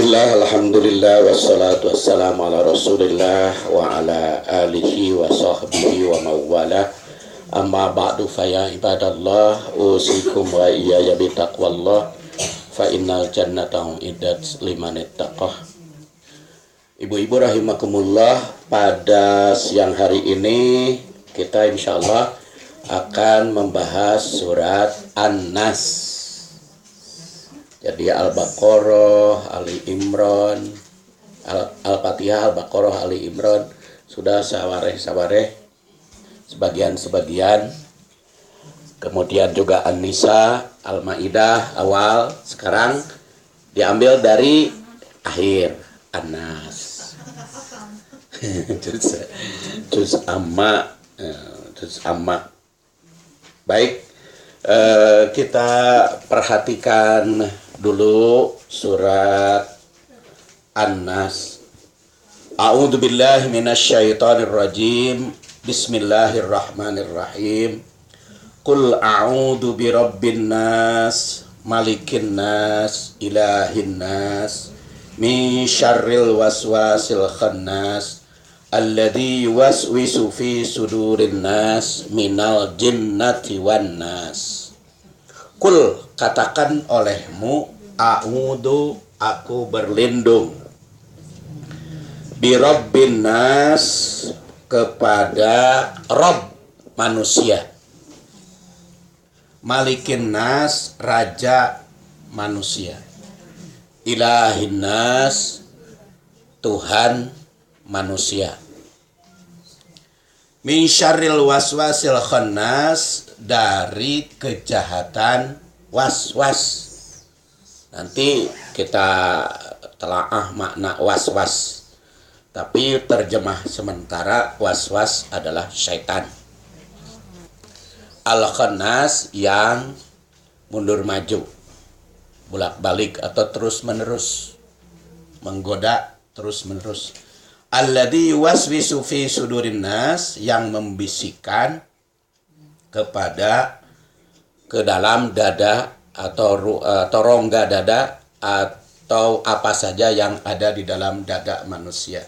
Alhamdulillah, wassalatu wassalamu ala rasulillah wa ala alihi wa sahbihi wa mawala. Amma ba'du faya ibadallah, usikum wa iyaya bitaqwallah, fa innal jannata uiddat liman ittaqah. Ibu-ibu rahimakumullah, pada siang hari ini kita insyaallah akan membahas surat An-Nas. Jadi Al-Baqarah, Ali Imran, Al-Fatihah, Al-Baqarah, Ali Imran sudah sawareh-sawareh sebagian-sebagian. Kemudian juga An-Nisa, Al-Maidah awal, sekarang diambil dari akhir An-Nas. Juz amma. Baik, kita perhatikan dulu surat An-Nas. A'udzu billahi minasyaitonir rajim. Bismillahirrahmanirrahim. Qul a'udzu birabbin nas, malikin nas, ilahin nas, min syarril waswasil khannas, alladzi yuwaswisu fi sudurin nas, minal jinnati wan nas. Kul, katakan olehmu, a'udzu, aku berlindung, birabbin nas, kepada Rabb manusia, malikin nas, raja manusia, ilahin nas, Tuhan manusia, min syarril waswasil khannas, dari kejahatan was-was. Nanti kita telaah makna was-was, tapi terjemah sementara was-was adalah syaitan. Al-Khannas yang mundur maju, bolak-balik atau terus-menerus, menggoda terus-menerus. Alladzi yuwaswisu fi sudurin nas, yang membisikkan ke dalam dada atau rongga dada atau apa saja yang ada di dalam dada manusia.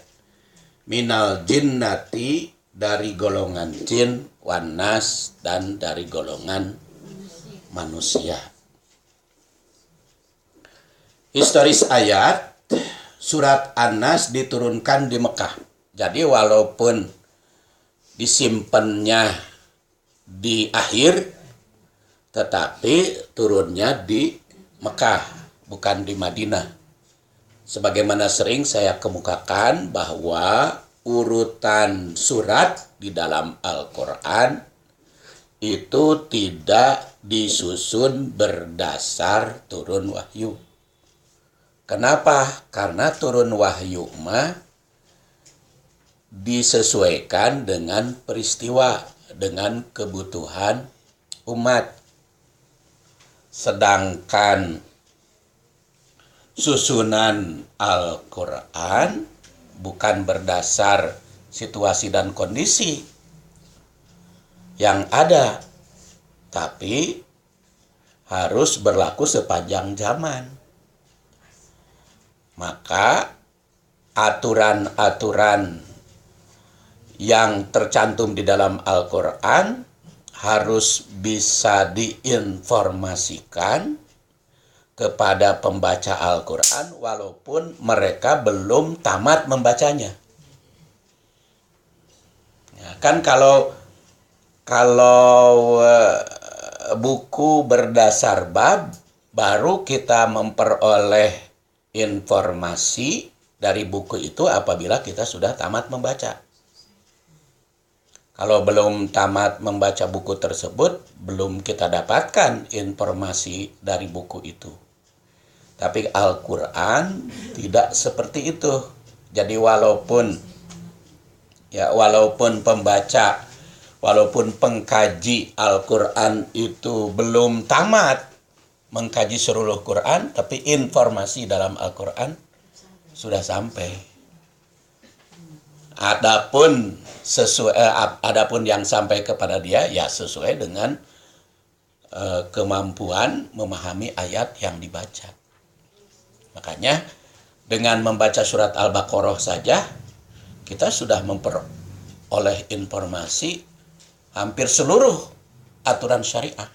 Minal jinnati, dari golongan jin, wanas, dan dari golongan manusia. Historis ayat, surat An-Nas diturunkan di Mekah. Jadi walaupun disimpannya di akhir, tetapi turunnya di Mekah, bukan di Madinah. Sebagaimana sering saya kemukakan bahwa urutan surat di dalam Al-Quran itu tidak disusun berdasar turun wahyu. Kenapa? Karena turun wahyu mah disesuaikan dengan peristiwa, dengan kebutuhan umat. Sedangkan susunan Al-Quran bukan berdasar situasi dan kondisi yang ada, tapi harus berlaku sepanjang zaman. Maka aturan-aturan yang tercantum di dalam Al-Quran harus bisa diinformasikan kepada pembaca Al-Quran walaupun mereka belum tamat membacanya. Ya, kan kalau buku berdasar bab, baru kita memperoleh informasi dari buku itu apabila kita sudah tamat membaca. Kalau belum tamat membaca buku tersebut, belum kita dapatkan informasi dari buku itu. Tapi Al-Quran tidak seperti itu. Jadi walaupun pembaca, walaupun pengkaji Al-Quran itu belum tamat mengkaji seluruh Quran, tapi informasi dalam Al-Quran sudah sampai. Adapun yang sampai kepada dia ya sesuai dengan kemampuan memahami ayat yang dibaca. Makanya Dengan membaca surat Al-Baqarah saja, kita sudah memperoleh informasi hampir seluruh aturan syariah.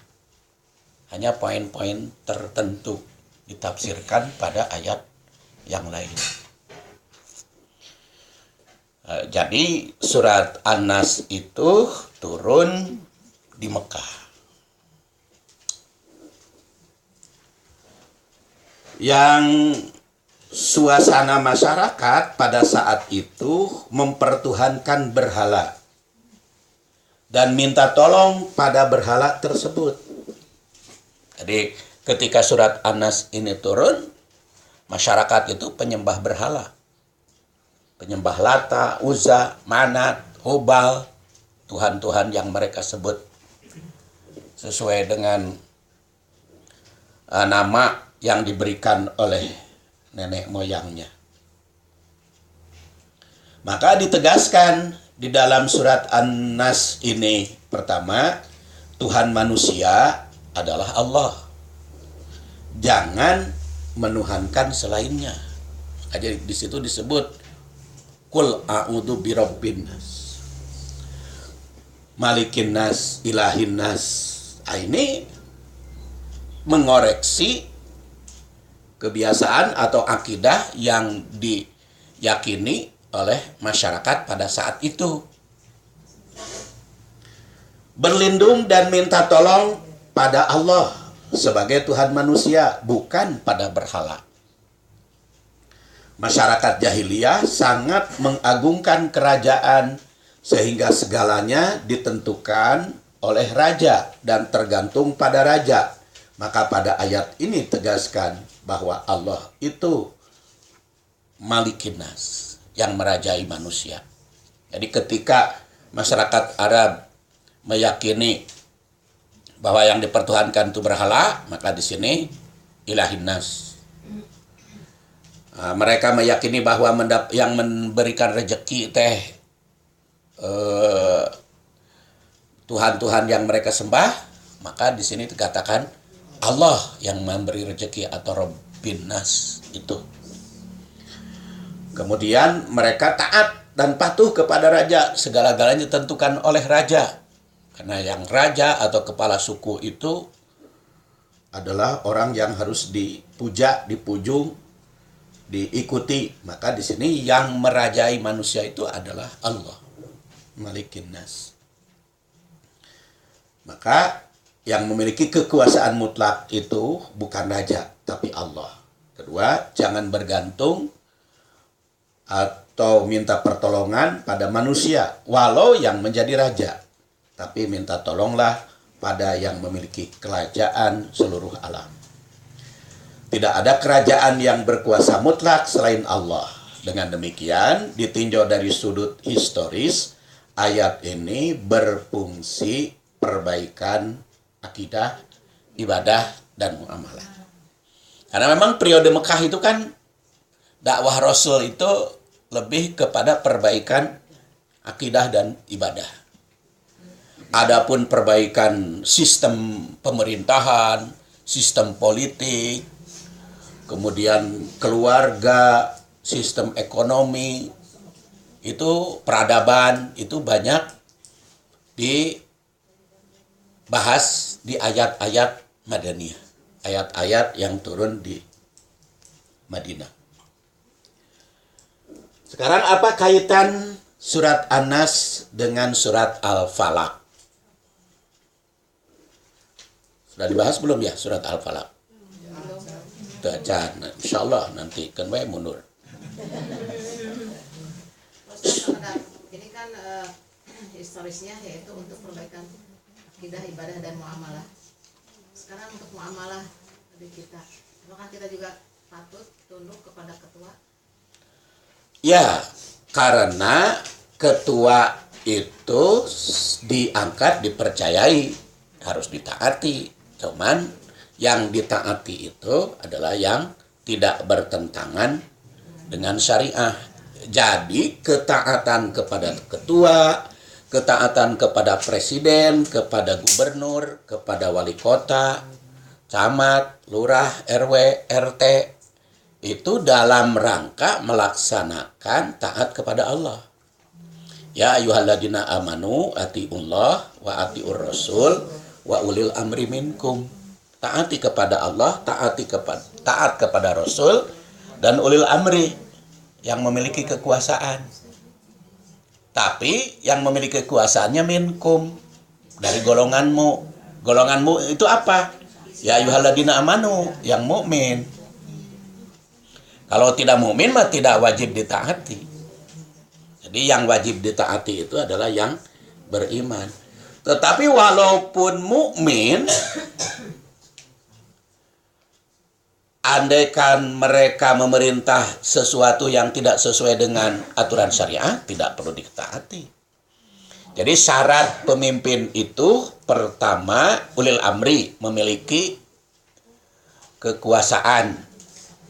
Hanya poin-poin tertentu ditafsirkan pada ayat yang lain. Jadi surat An-Nas itu turun di Mekah. Yang suasana masyarakat pada saat itu mempertuhankan berhala dan minta tolong pada berhala tersebut. Jadi ketika surat An-Nas ini turun, masyarakat itu penyembah berhala. Penyembah Lata, Uzza, Manat, Hubal, Tuhan-Tuhan yang mereka sebut sesuai dengan nama yang diberikan oleh nenek moyangnya. Maka ditegaskan di dalam surat An-Nas ini, pertama, Tuhan manusia adalah Allah. Jangan menuhankan selainnya. Jadi di situ disebut Qul a'udzu birabbin nas, malikin nas, ilahin nas. Ini mengoreksi kebiasaan atau akidah yang diyakini oleh masyarakat pada saat itu. Berlindung dan minta tolong pada Allah sebagai Tuhan manusia, bukan pada berhala. Masyarakat jahiliyah sangat mengagungkan kerajaan sehingga segalanya ditentukan oleh raja dan tergantung pada raja. Maka pada ayat ini tegaskan bahwa Allah itu Malikin Nas, yang merajai manusia. Jadi ketika masyarakat Arab meyakini bahwa yang dipertuhankan itu berhala, maka di sini Ilahin Nas. Mereka meyakini bahwa yang memberikan rezeki teh Tuhan-Tuhan yang mereka sembah, maka di sini dikatakan Allah yang memberi rezeki atau Rabbin Nas itu. Kemudian mereka taat dan patuh kepada raja, segala-galanya ditentukan oleh raja. Karena yang raja atau kepala suku itu adalah orang yang harus dipuja, dipujung, diikuti. Maka di sini yang merajai manusia itu adalah Allah, Malikin Nas. Maka yang memiliki kekuasaan mutlak itu bukan raja, tapi Allah. Kedua, jangan bergantung atau minta pertolongan pada manusia, walau yang menjadi raja. Tapi minta tolonglah pada yang memiliki kerajaan seluruh alam. Tidak ada kerajaan yang berkuasa mutlak selain Allah. Dengan demikian, ditinjau dari sudut historis, ayat ini berfungsi perbaikan akidah, ibadah, dan muamalah. Karena memang periode Mekah itu kan dakwah Rasul itu lebih kepada perbaikan akidah dan ibadah. Adapun perbaikan sistem pemerintahan, sistem politik, kemudian keluarga, sistem ekonomi, itu peradaban, itu banyak dibahas di ayat-ayat Madaniyah, ayat-ayat yang turun di Madinah. Sekarang apa kaitan surat An-Nas dengan surat Al-Falaq? Sudah dibahas belum ya surat Al-Falaq? Baca, insya Allah nanti kan wae mundur. Ini kan historisnya yaitu untuk perbaikan akidah, ibadah, dan muamalah. Sekarang untuk muamalah di kita, apakah kita juga patut tunduk kepada ketua? Ya, karena ketua itu diangkat, dipercayai, harus ditaati. Cuman yang ditaati itu adalah yang tidak bertentangan dengan syariah. Jadi ketaatan kepada ketua, ketaatan kepada presiden, kepada gubernur, kepada wali kota, camat, lurah, RW, RT, itu dalam rangka melaksanakan taat kepada Allah. Ya ayyuhalladzina amanu atiullah wa atiur rasul wa ulil amri minkum. Taati kepada Allah, taat kepada Rasul dan ulil amri yang memiliki kekuasaan. Tapi yang memiliki kekuasaannya minkum, dari golonganmu. Golonganmu itu apa? Ya ayyuhalladzina amanu, yang mukmin. Kalau tidak mukmin mah tidak wajib ditaati. Jadi yang wajib ditaati itu adalah yang beriman. Tetapi walaupun mukmin, andaikan mereka memerintah sesuatu yang tidak sesuai dengan aturan syariah, tidak perlu ditaati. Jadi syarat pemimpin itu pertama ulil amri, memiliki kekuasaan,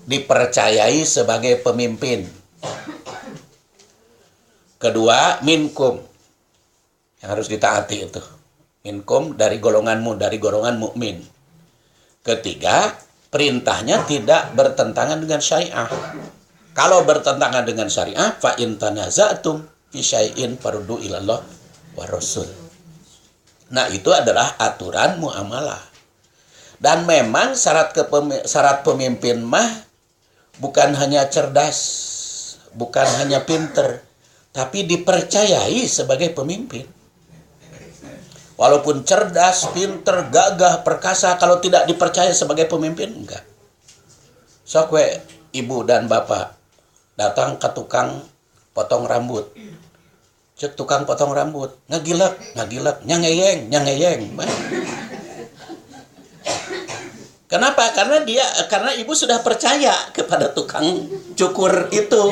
dipercayai sebagai pemimpin. Kedua, minkum, yang harus ditaati itu. Minkum dari golonganmu, dari golongan mukmin. Ketiga, perintahnya tidak bertentangan dengan syariah. Kalau bertentangan dengan syariah, fa in tanaza'tum fi syai'in faruddu ilallah wa rasul. Nah, itu adalah aturan muamalah. Dan memang syarat pemimpin mah bukan hanya cerdas, bukan hanya pinter, tapi dipercayai sebagai pemimpin. Walaupun cerdas, pinter, gagah, perkasa, kalau tidak dipercaya sebagai pemimpin, enggak. Sok we, ibu dan bapak datang ke tukang potong rambut. Cek tukang potong rambut, ngagilak, nyangeyeng. Kenapa? Karena ibu sudah percaya kepada tukang cukur itu.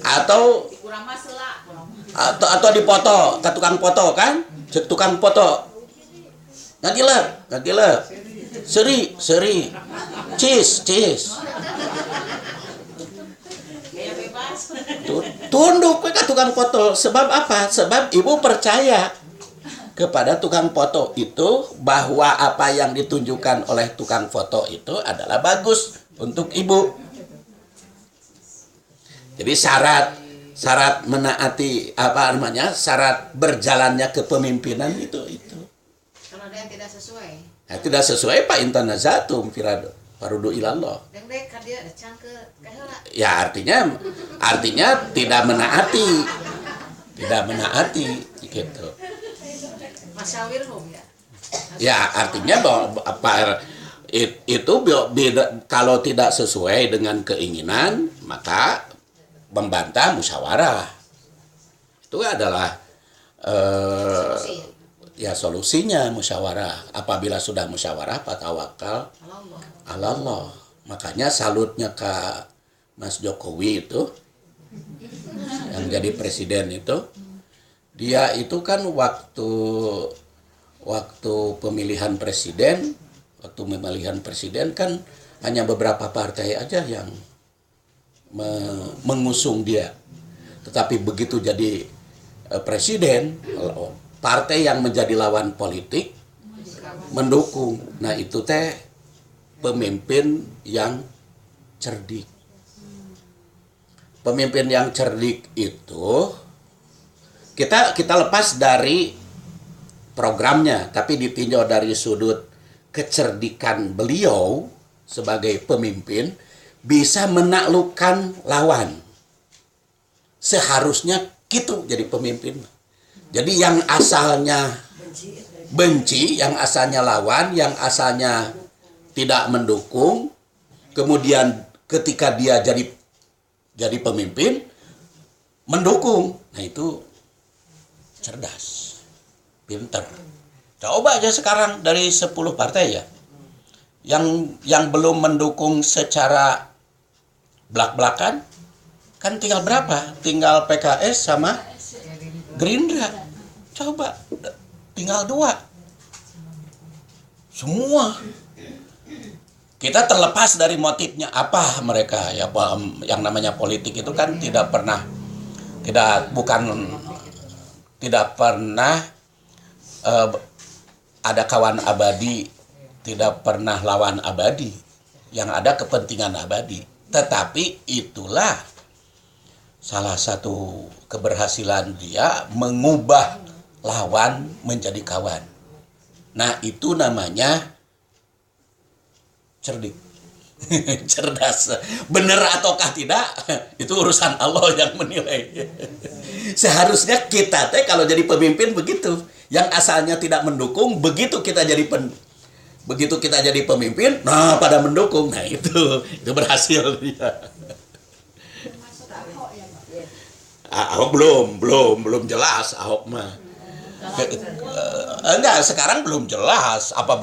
Atau dipoto ke tukang foto kan, cek tukang foto ngagilak, seri, cis, tunduk ke tukang foto. Sebab apa? Sebab ibu percaya kepada tukang foto itu, bahwa apa yang ditunjukkan oleh tukang foto itu adalah bagus untuk ibu. Jadi syarat menaati syarat berjalannya kepemimpinan itu. Kalau ada yang tidak sesuai. Nah, tidak sesuai Pak intanazatum faruddu ilallah. Ya artinya tidak menaati gitu. Masyawirhum ya. Ya artinya bahwa itu kalau tidak sesuai dengan keinginan, maka membantah musyawarah. Itu adalah solusinya musyawarah. Apabila sudah musyawarah, fatawakal Allah. Makanya salutnya ke Mas Jokowi itu, yang jadi presiden itu, dia itu kan waktu pemilihan presiden kan hanya beberapa partai aja yang mengusung dia. Tetapi begitu jadi presiden, partai yang menjadi lawan politik mendukung. Nah, itu teh pemimpin yang cerdik. Pemimpin yang cerdik itu kita lepas dari programnya, tapi ditinjau dari sudut kecerdikan beliau sebagai pemimpin, bisa menaklukkan lawan. Seharusnya gitu jadi pemimpin. Jadi yang asalnya benci, yang asalnya lawan, yang asalnya tidak mendukung, kemudian ketika dia jadi pemimpin mendukung. Nah, itu cerdas, pinter. Coba aja sekarang dari 10 partai ya, yang belum mendukung secara belak-belakan, kan tinggal berapa? Tinggal PKS sama Gerindra. Coba, tinggal 2. Semua. Kita terlepas dari motifnya apa mereka ya, yang namanya politik itu kan tidak pernah ada kawan abadi, tidak pernah lawan abadi. yang ada kepentingan abadi. Tetapi itulah salah satu keberhasilan dia mengubah lawan menjadi kawan. Nah, itu namanya cerdik. Cerdas. Benar ataukah tidak, itu urusan Allah yang menilai. Seharusnya kita kalau jadi pemimpin begitu. Yang asalnya tidak mendukung, begitu kita jadi pemimpin, nah pada mendukung. Nah, itu berhasil dia. Ahok belum jelas Ahok mah. Enggak, sekarang belum jelas apa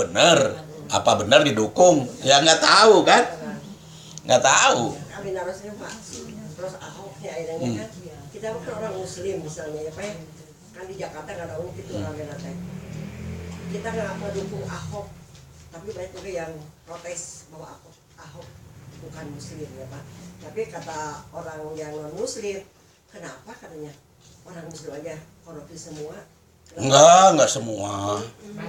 benar didukung. Ya nggak tahu kan? Nggak tahu. Terus Ahoknya akhirnya kan kita kan orang Muslim misalnya ya Pak, kan di Jakarta nggak ada umum itu orang Jakarta. Kita nggak mendukung Ahok, tapi banyak juga yang protes bahwa Ahok bukan Muslim ya Pak. Tapi kata orang yang non Muslim, kenapa katanya orang Muslim aja korupsi semua? Enggak semua.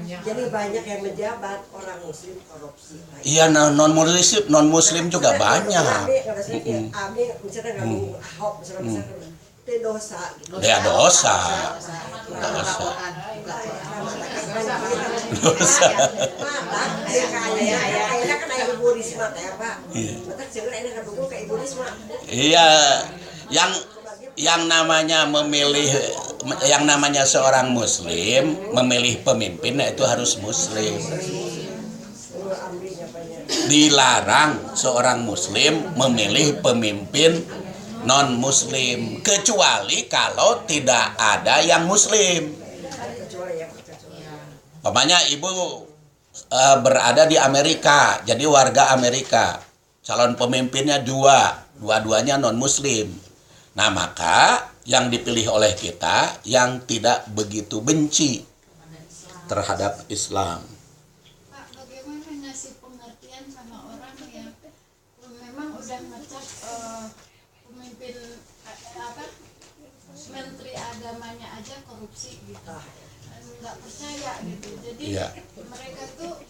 Jadi banyak yang menjabat orang Muslim korupsi. Iya, non muslim juga banyak. Abi misalnya nggak Ahok misalnya itu dosa. Ya dosa. Dosa. Akhirnya kan ada Ibu Risma ya Pak. Betul jangan enak dukung ke Ibu Risma. Iya, yang namanya seorang muslim memilih pemimpinnya itu harus muslim. Dilarang seorang muslim memilih pemimpin non muslim kecuali kalau tidak ada yang muslim. Umpamanya ibu berada di Amerika, jadi warga Amerika, calon pemimpinnya dua-duanya non muslim. Nah, maka yang dipilih oleh kita yang tidak begitu benci terhadap Islam. Pak, bagaimana ngasih pengertian sama orang yang memang udah ngecap pemimpin menteri agamanya aja korupsi gitu, nggak percaya gitu. Jadi mereka tuh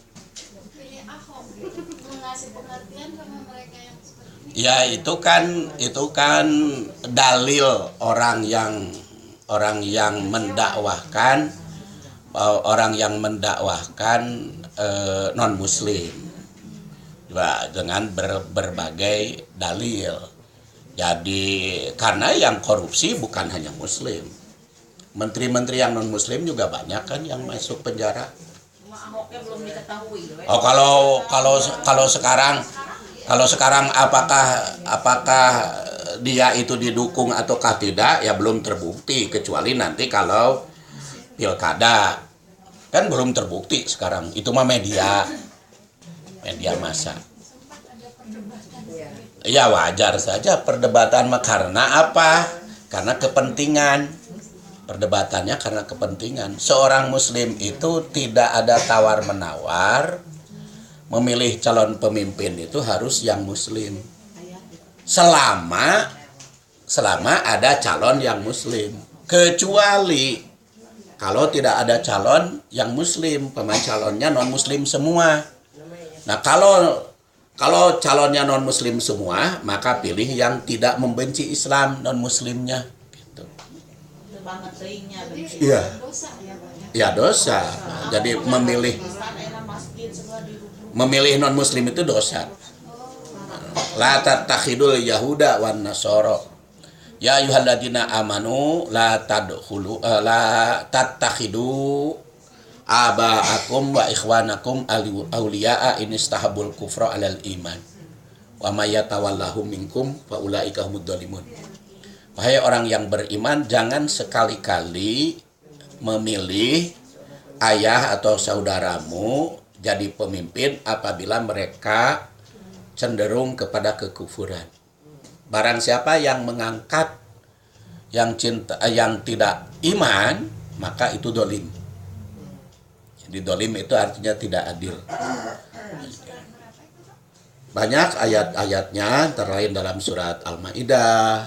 pilih Ahok gitu, mengasih pengertian sama mereka yang seperti ini. Ya, itu kan dalil orang yang mendakwahkan non muslim dengan berbagai dalil. Jadi karena yang korupsi bukan hanya muslim, menteri-menteri yang non muslim juga banyak kan yang masuk penjara. Ahoknya belum diketahui. Oh, kalau sekarang apakah dia itu didukung ataukah tidak ya belum terbukti, kecuali nanti kalau pilkada kan belum terbukti sekarang. Itu mah media massa. Ya wajar saja perdebatan mah, karena apa? Karena kepentingan. Perdebatannya karena kepentingan. Seorang muslim itu tidak ada tawar-menawar. Memilih calon pemimpin itu harus yang muslim. Selama ada calon yang muslim. Kecuali kalau tidak ada calon yang muslim, pemain calonnya non muslim semua. Nah, kalau calonnya non muslim semua, maka pilih yang tidak membenci Islam non muslimnya gitu. Iya. Ya dosa. Jadi memilih non muslim itu dosa. La tattakhidul yahuda wan nasara. Ya ayyuhalladzina amanu la tattakhidu aba'akum wa ikhwanakum awliya'a in istahabul kufra 'alal iman. Wa may yatawallahum minkum fa ulaika humudz zalimun. Wahai orang yang beriman, jangan sekali-kali memilih ayah atau saudaramu jadi pemimpin apabila mereka cenderung kepada kekufuran. Barang siapa yang mengangkat yang tidak iman, maka itu dolim. Jadi dolim itu artinya tidak adil. Banyak ayat-ayatnya, terlain dalam surat Al-Maidah,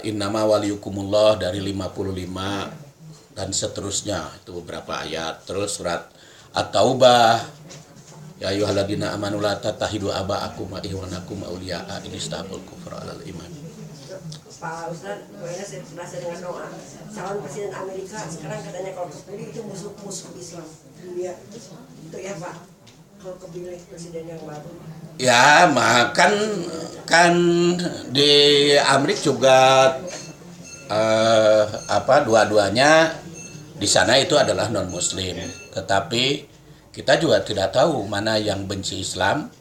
innama waliyukumullah dari 55 dan seterusnya, itu beberapa ayat. Terus surat At-Taubah Ya ayyuhalladzina amanu la tattahidu aba'akum wa ikhwanakum awliya'a in istabul kufra 'alal iman. Pak Ustaz, pokoknya saya berhasil dengan doa. Calon presiden Amerika sekarang katanya kalau kepilih itu musuh Islam dunia. Itu ya Pak, kalau kepilih presiden yang baru. Ya, kan di Amerika juga dua-duanya di sana itu adalah non muslim. Tetapi kita juga tidak tahu mana yang benci Islam,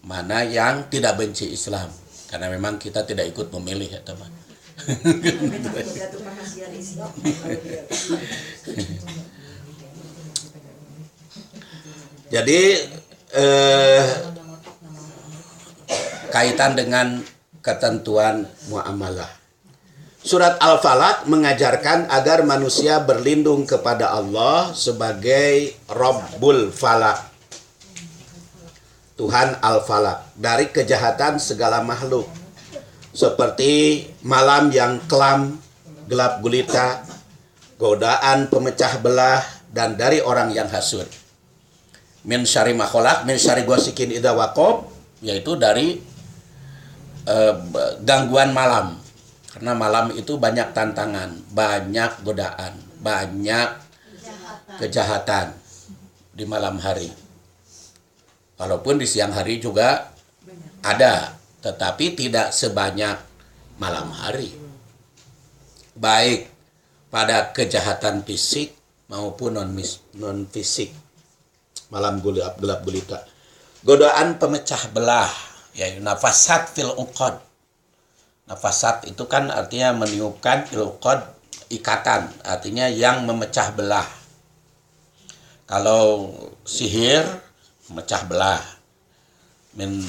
mana yang tidak benci Islam. Karena memang kita tidak ikut memilih ya teman. Jadi kaitan dengan ketentuan muamalah. Surat Al-Falaq mengajarkan agar manusia berlindung kepada Allah sebagai Rabbul Falaq, Tuhan Al-Falaq, dari kejahatan segala makhluk seperti malam yang kelam, gelap gulita, godaan pemecah belah, dan dari orang yang hasud. Min syarri ma khalaq, min syarri ghasikin idza waqab, yaitu dari gangguan malam. Karena malam itu banyak tantangan, banyak godaan, banyak kejahatan di malam hari. Walaupun di siang hari juga ada, tetapi tidak sebanyak malam hari. Baik pada kejahatan fisik maupun non fisik. Malam gelap gulita. Godaan pemecah belah, yaitu nafasat fil uqad. Nafasat itu kan artinya meniupkan, fil uqad ikatan, artinya yang memecah belah. Kalau sihir memecah belah. Min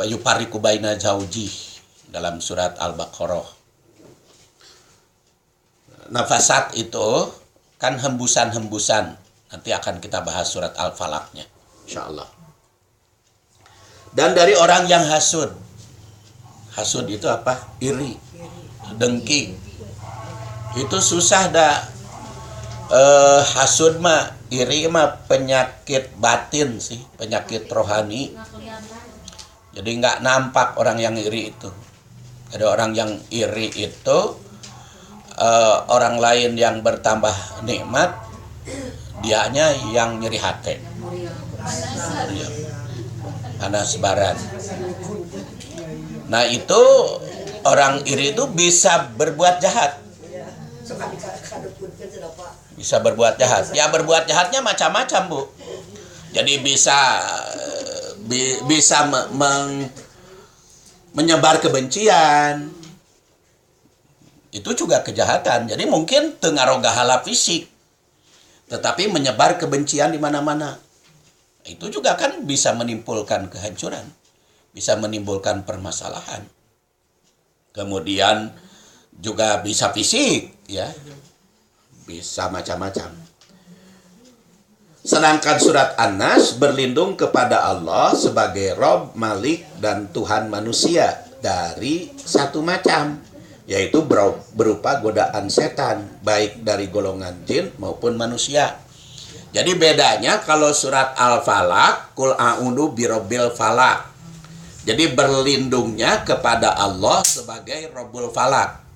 yufariqu baina zauji dalam surat Al-Baqarah. Nafasat itu kan hembusan-hembusan. Nanti akan kita bahas surat Al-Falaqnya, insyaallah. Dan dari orang yang hasud. Hasud itu apa? Iri, dengki. Itu susah dah. Hasud mah, iri mah penyakit batin sih, penyakit rohani. Jadi nggak nampak orang yang iri itu. Ada orang yang iri itu orang lain yang bertambah nikmat, dianya yang nyeri hati. Panas baran. Nah itu orang iri itu bisa berbuat jahat. Bisa berbuat jahat. Ya berbuat jahatnya macam-macam Bu. Jadi bisa menyebar kebencian. Itu juga kejahatan. Jadi mungkin tengaroga hala fisik, tetapi menyebar kebencian di mana-mana. Itu juga kan bisa menimbulkan kehancuran. Bisa menimbulkan permasalahan. Kemudian juga bisa fisik, ya. Bisa macam-macam. Sedangkan surat An-Nas berlindung kepada Allah sebagai Rabb, Malik, dan Tuhan manusia dari satu macam, yaitu berupa godaan setan, baik dari golongan jin maupun manusia. Jadi bedanya kalau surat Al-Falaq, Qul a'udzu birabbil falaq. Jadi berlindungnya kepada Allah sebagai Rabbul Falaq.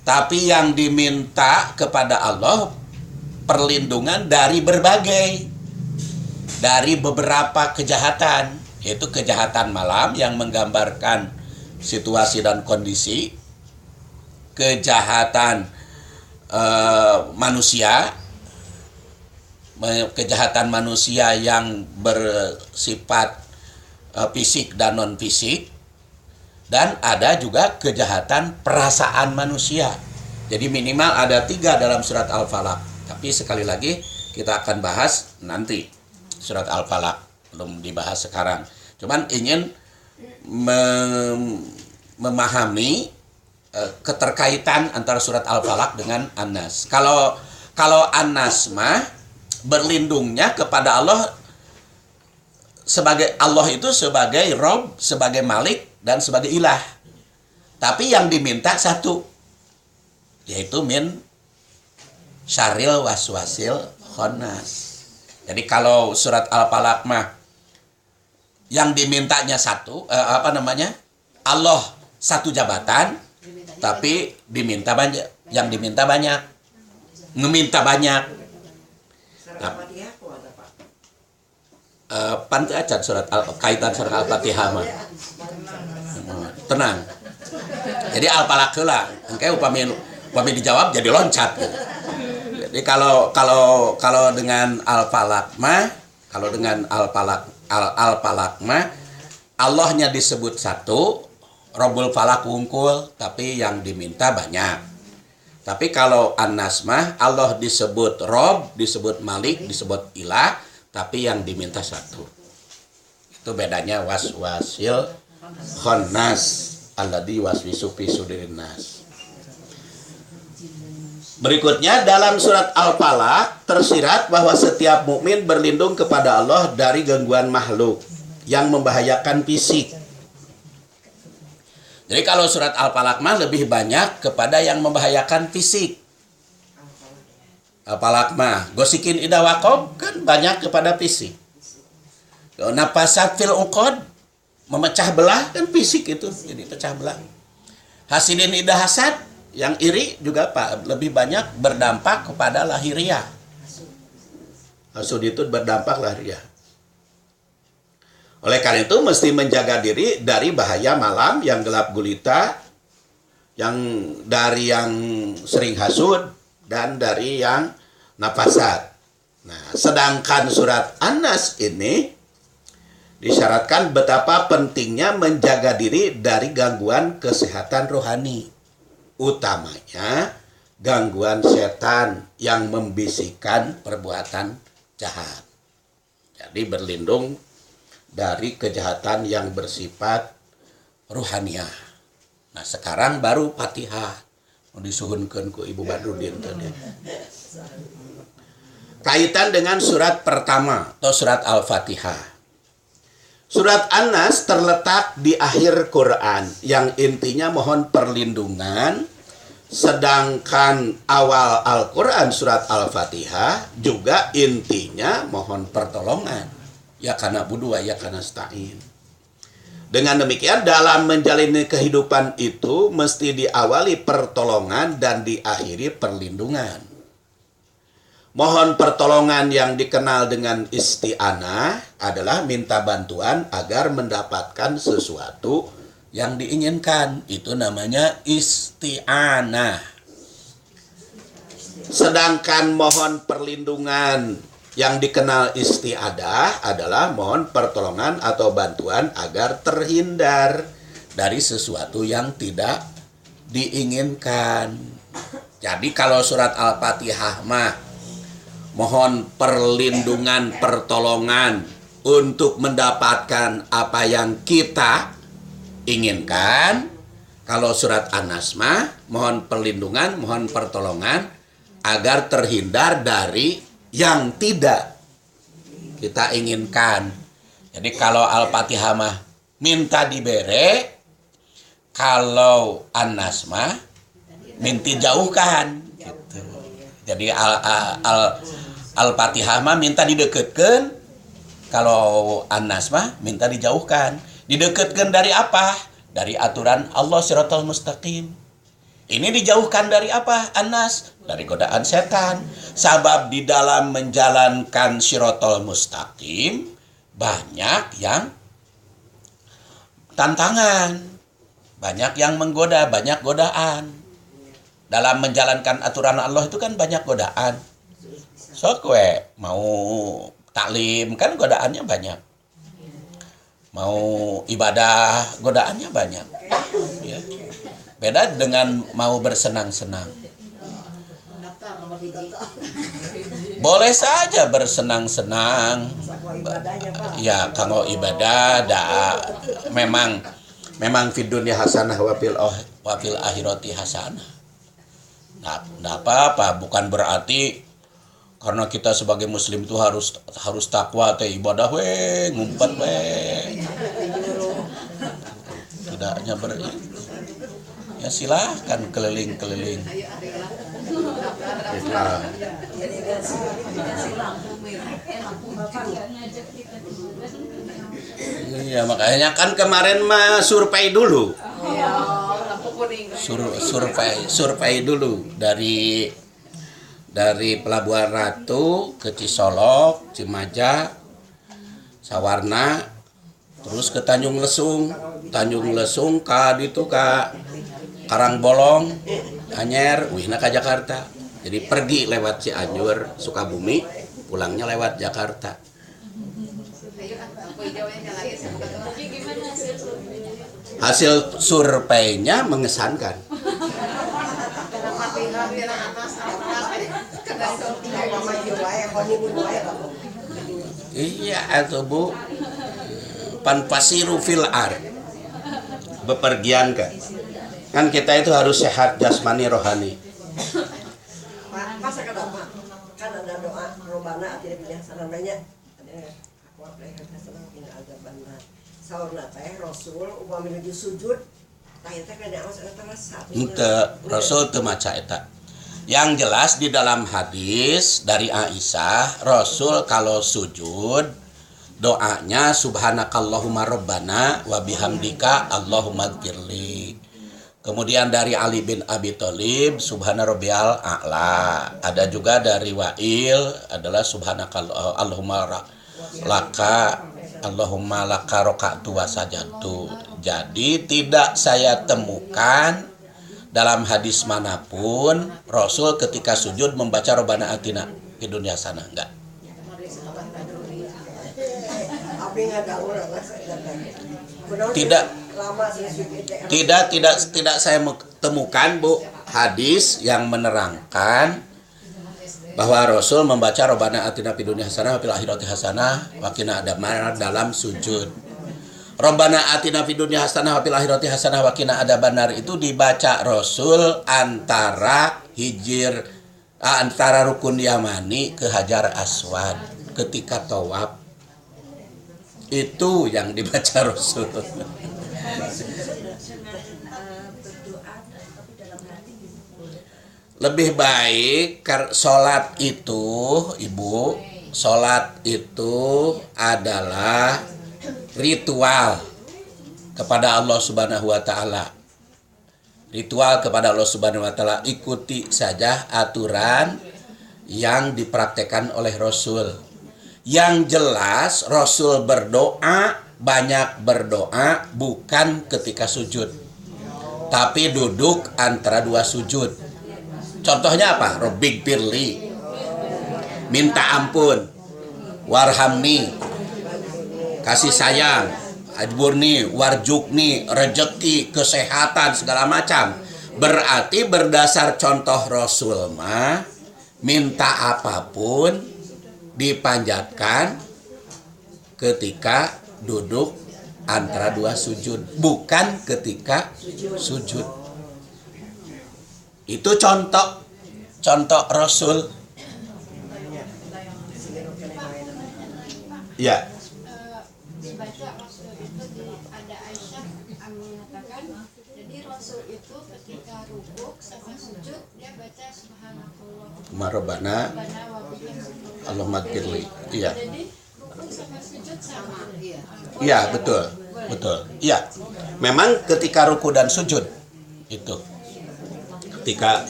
Tapi yang diminta kepada Allah perlindungan dari beberapa kejahatan, yaitu kejahatan malam yang menggambarkan situasi dan kondisi, kejahatan manusia yang bersifat fisik dan non fisik, dan ada juga kejahatan perasaan manusia. Jadi minimal ada 3 dalam surat Al-Falaq. Tapi sekali lagi kita akan bahas nanti surat Al-Falaq, belum dibahas sekarang. Cuman ingin memahami keterkaitan antara surat Al-Falaq dengan An-Nas. Kalau An-Nas mah berlindungnya kepada Allah, sebagai Allah itu sebagai Rabb, sebagai Malik, dan sebagai Ilah. Tapi yang diminta satu, yaitu min syarril waswasil khannas. Jadi kalau surat Al-Falaq mah yang dimintanya Allah satu jabatan, tapi diminta banyak, yang diminta banyak, ngeminta banyak. Surat Al-Fatihah kuat Pak. Pantu acan kaitan surat Al-Fatihah mah. Tenang. Jadi Al-Falaq heula, engke upami dijawab jadi loncat gitu. Jadi kalau dengan Al-Falaq mah, Al-Falaq mah Allahnya disebut satu, Rabbul Falaq wungkul, tapi yang diminta banyak. Tapi kalau An-Nas mah Allah disebut Rob, disebut Malik, disebut Ilah, tapi yang diminta satu. Itu bedanya waswasil khannas alladzi waswisu fi sudurin nas. Berikutnya dalam surat Al-Falaq tersirat bahwa setiap mukmin berlindung kepada Allah dari gangguan makhluk yang membahayakan fisik. Jadi kalau surat Al-Falaq mah lebih banyak kepada yang membahayakan fisik. Al-Falaq mah gosikin ida waqab kan banyak kepada fisik. Nafasat fil uqad memecah belah kan fisik itu, jadi pecah belah. Hasidin ida hasad yang iri juga Pak lebih banyak berdampak kepada lahiriah. Hasud itu berdampak lahiriah. Oleh karena itu mesti menjaga diri dari bahaya malam yang gelap gulita, yang dari yang sering hasud dan dari yang nafasat. Nah, sedangkan surat An-Nas ini disyaratkan betapa pentingnya menjaga diri dari gangguan kesehatan rohani. Utamanya gangguan setan yang membisikkan perbuatan jahat. Jadi berlindung dari kejahatan yang bersifat ruhaniah. Nah sekarang baru Fatihah mau disuhunkeun ku Ibu Badrudin tadi. Kaitan dengan surat pertama atau surat Al-Fatihah. Surat An-Nas terletak di akhir Quran yang intinya mohon perlindungan, sedangkan awal Al-Quran surat Al-Fatihah juga intinya mohon pertolongan. Ya kana budu ya kana stain. Dengan demikian dalam menjalani kehidupan itu mesti diawali pertolongan dan diakhiri perlindungan. Mohon pertolongan yang dikenal dengan isti'anah adalah minta bantuan agar mendapatkan sesuatu yang diinginkan. Itu namanya isti'anah. Sedangkan mohon perlindungan yang dikenal isti'adah adalah mohon pertolongan atau bantuan agar terhindar dari sesuatu yang tidak diinginkan. Jadi kalau surat Al-Fatihah mah mohon perlindungan, pertolongan untuk mendapatkan apa yang kita inginkan. Kalau surat An-Nas mah mohon perlindungan, mohon pertolongan agar terhindar dari yang tidak kita inginkan. Jadi kalau Al-Fatihah mah minta dibere, kalau An-Nas mah minta jauhkan gitu. Jadi Al-Fatihah mah minta didekatkan, kalau An-Nas mah minta dijauhkan. Didekatkan dari apa? Dari aturan Allah Shiratal Mustaqim. Ini dijauhkan dari apa? An-Nas, dari godaan setan. Sabab di dalam menjalankan Shiratal Mustaqim banyak yang tantangan, banyak yang menggoda, banyak godaan. Dalam menjalankan aturan Allah itu kan banyak godaan. Sok we mau taklim kan godaannya banyak. Mau ibadah godaannya banyak. Ya. Beda dengan mau bersenang-senang. Boleh saja bersenang-senang. Ya, kalau ibadah memang fid dunya hasanah wa fil akhirati hasanah. Nah, apa-apa, bukan berarti karena kita sebagai muslim itu harus takwa teh ibadah we ngumpet we. Tidaknya ya silahkan keliling-keliling. Iya, makanya kan kemarin mah survei dulu. Iya, lampu kuning. Survei dulu dari Pelabuhan Ratu ke Cisolok, Cimaja, Sawarna, terus ke Tanjung Lesung ka ditu ka Karangbolong, Anyer, wihna ka Jakarta. Jadi pergi lewat Cianjur, Sukabumi, pulangnya lewat Jakarta. Ayo, lampu hijaunya lagi saya buka dulu. Jadi gimana hasil surveinya? Hasil surveinya mengesankan. Kenapa tinggal di atas Mama jual honeymoon wae Pak. Iya atau Bu, panpasiru fil ard, bepergian kan kita itu harus sehat jasmani rohani. Masa kenapa? Kan ada doa robana akhirnya punya sanadanya. Aku apalagi hasanah ina azabanna. Saurna teh Rasul upah menuju sujud tah eta kana awas antara satu. Henteu Rasul teu maca eta. Yang jelas di dalam hadis dari Aisyah, Rasul kalau sujud doanya subhanakallahumma rabbana wa bihamdika allahumma gfirli. Kemudian dari Ali bin Abi Thalib subhana rabbiyal a'la. Ada juga dari Wa'il adalah subhanakallah allahumma laka roka'tu wa sajadtu. Jadi tidak saya temukan dalam hadis manapun Rasul ketika sujud membaca Rabbana atina fid dunya hasanah, enggak. Tidak saya temukan Bu hadis yang menerangkan bahwa Rasul membaca Rabbana atina fid dunya hasanah wa fil akhirati hasanah wa qina adzabannar dalam sujud. Rabbana atina fid dunya hasanah wa fil akhirati hasanah wa qina adzabannar itu dibaca Rasul antara rukun Yamani ke Hajar Aswad ketika tawaf. Itu yang dibaca Rasul. Lebih baik sholat itu, Ibu, sholat itu adalah ritual kepada Allah Subhanahu wa taala. Ritual kepada Allah Subhanahu wa taala, ikuti saja aturan yang dipraktekkan oleh Rasul. Yang jelas Rasul berdoa, banyak berdoa bukan ketika sujud, tapi duduk antara dua sujud. Contohnya apa? Rabbik firli, minta ampun, warhamni, kasih sayang, ajburni, warjukni, rejeki, kesehatan, segala macam. Berarti berdasar contoh Rasul mah minta apapun dipanjatkan ketika duduk antara dua sujud, bukan ketika sujud. Itu contoh Rasul. Ya. Dibaca Rasul itu ada Aisyah mengatakan, jadi Rasul itu ketika rukuk sama sujud dia baca subhanakallah Marobana wa bihamdihi. Allahumma gfirli. Iya. Jadi rukuk sama sujud sama. Iya, betul. Iya. Memang ketika ruku dan sujud itu. Ketika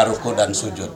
ruku dan sujud.